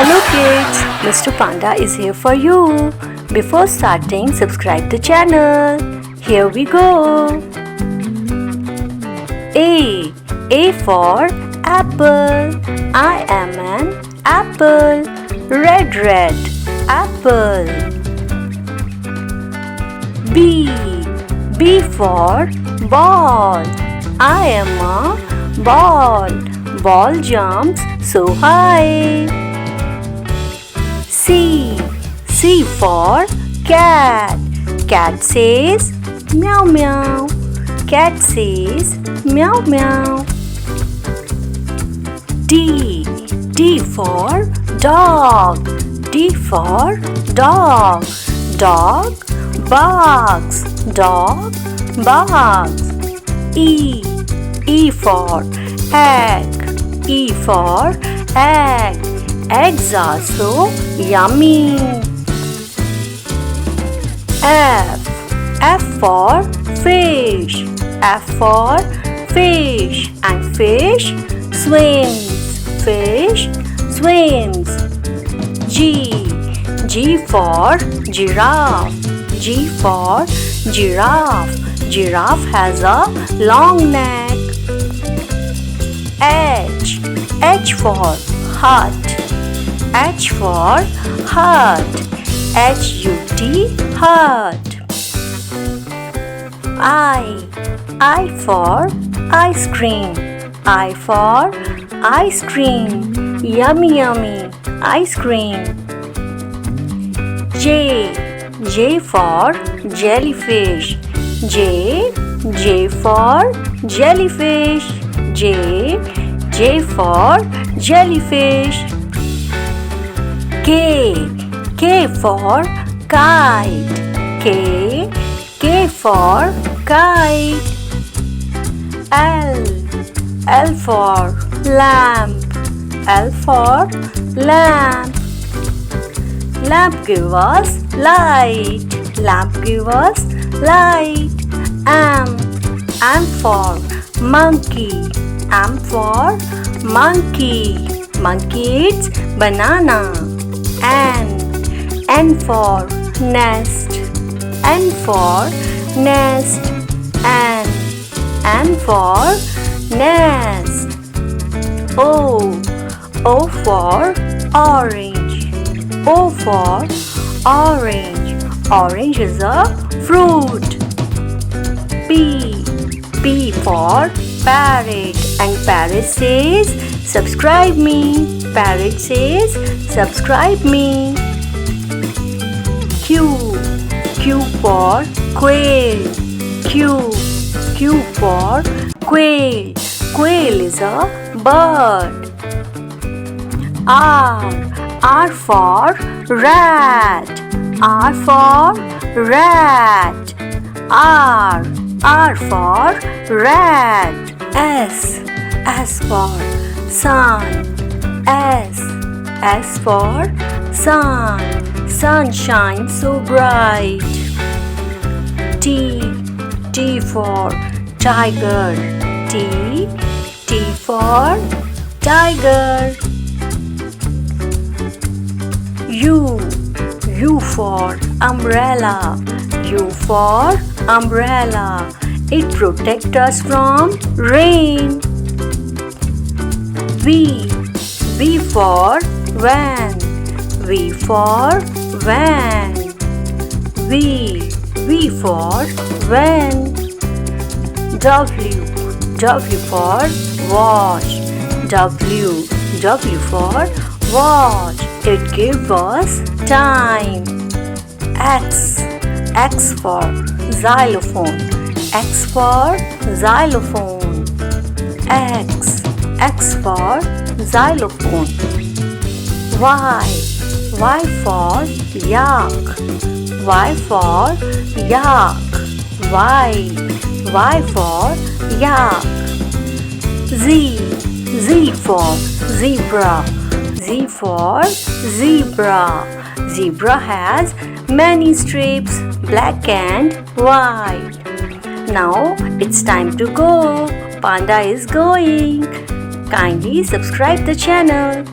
Hello kids, Mr. Panda is here for you. Before starting, subscribe the channel. Here we go. A for apple. I am an apple. Red apple. B for ball. I am a ball. Ball jumps so high. C for cat. Cat says meow meow. Cat says meow meow. D for dog. D for dog. Dog barks. Dog barks. E for egg. E for egg. Eggs are so yummy. F for fish. F for fish. And fish swims. Fish swims. G for giraffe. G for giraffe. Giraffe has a long neck. H for hut. H for hut. H-U-T, hut. I for ice cream. I for ice cream. Yummy, yummy ice cream. J for jellyfish. J for jellyfish. J for jellyfish. K for kite. K for kite. L for lamp. L for lamp. Lamp give us light. Lamp give us light. M for monkey. M for monkey. Monkey eats banana. N for nest. N for nest. N for nest. O for orange. O for orange. Orange is a fruit. P for parrot. And parrot says subscribe me. Parrot says subscribe me. Q for quail. Q for quail. Quail is a bird. R for rat. R for rat. R for rat. S for sun. S for sun. Sun shines so bright. T for tiger. T for tiger. U for umbrella. U for umbrella. It protects us from rain. V for van. V for van. V for van. W for watch. W for watch. It gives us time. X for xylophone. X for xylophone. X for xylophone. Y for yak. Y for yak. Y for yak. Z for zebra. Z for zebra. Zebra has many stripes, black and white. Now it's time to go. Panda is going. Kindly subscribe the channel.